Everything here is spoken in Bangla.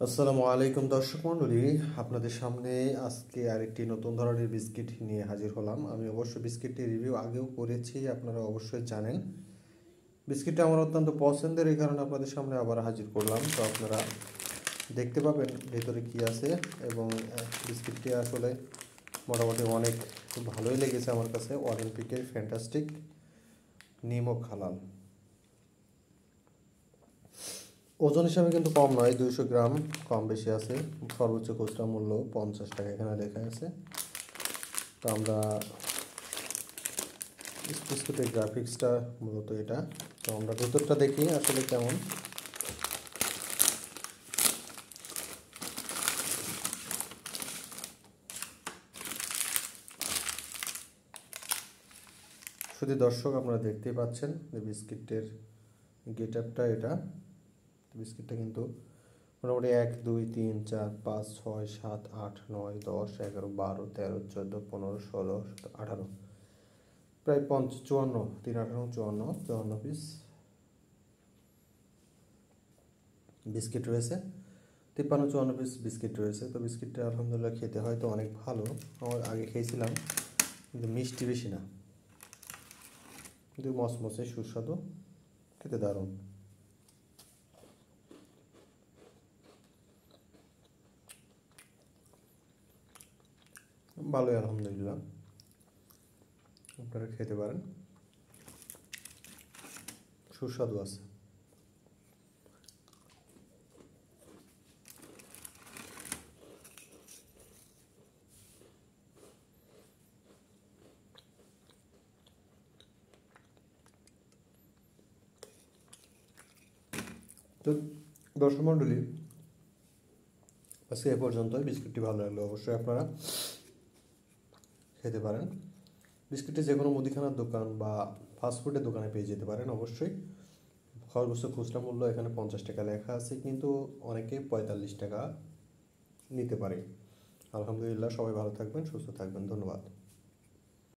আসসালামু আলাইকুম দর্শক মণ্ডলী, আপনাদের সামনে আজকে আরেকটি নতুন ধরনের বিস্কিট নিয়ে হাজির হলাম। আমি অবশ্য বিস্কিটটি রিভিউ আগেও করেছি, আপনারা অবশ্যই জানেন। বিস্কিটটা আমার অত্যন্ত পছন্দের, এই কারণে আপনাদের সামনে আবার হাজির করলাম। তো আপনারা দেখতে পাবেন ভেতরে কি আছে, এবং বিস্কিটটি আসলে মোটামুটি অনেক ভালোই লেগেছে আমার কাছে। অলিম্পিকের ফ্যান্টাস্টিক নিমক হালাল। ওজন হিসাবে কিন্তু কম নয়, 200 গ্রাম কম বেশি আছে। সর্বোচ্চ খুচরা মূল্য 50 টাকা এখানে লেখা আছে। তো আমরা বিস্কুটের গ্রাফিক্সটা মূলত এটা। তো আমরা ভেতরটা দেখি আসলে কেমন। শুধু দর্শক আপনারা দেখতেই পাচ্ছেন যে বিস্কিটের গেট আপটা এটা। বিস্কিটটা কিন্তু মোটামুটি 1 2 3 4 5 6 7 8 9 10 11 12 13 14 15 16 18 প্রায় 54 3 18 54 পিস বিস্কিট রয়েছে। 53 54 পিস বিস্কিট রয়েছে। তো বিস্কিটটা আলহামদুলিল্লাহ খেতে হয়তো অনেক ভালো। আমার আগে খেয়েছিলাম, কিন্তু মিষ্টি বেশি না, কিন্তু মচমচে সুস্বাদু, খেতে দারুণ। ভালোই আলহামদুলিল্লাহ, আপনারা খেতে পারেন, সুস্বাদু আছে। তো দর্শক মণ্ডলী, আজকে এ পর্যন্তই। বিস্কুটটি ভালো লাগলো অবশ্যই আপনারা খেতে পারেন। বিস্কুটটি যে কোনো মুদিখানার দোকান বা ফাস্টফুডের দোকানে পেয়ে যেতে পারেন অবশ্যই। সর্বোচ্চ খুচরা মূল্য এখানে 50 টাকা লেখা আছে, কিন্তু অনেকে 45 টাকা নিতে পারে। আলহামদুলিল্লাহ, সবাই ভালো থাকবেন, সুস্থ থাকবেন, ধন্যবাদ।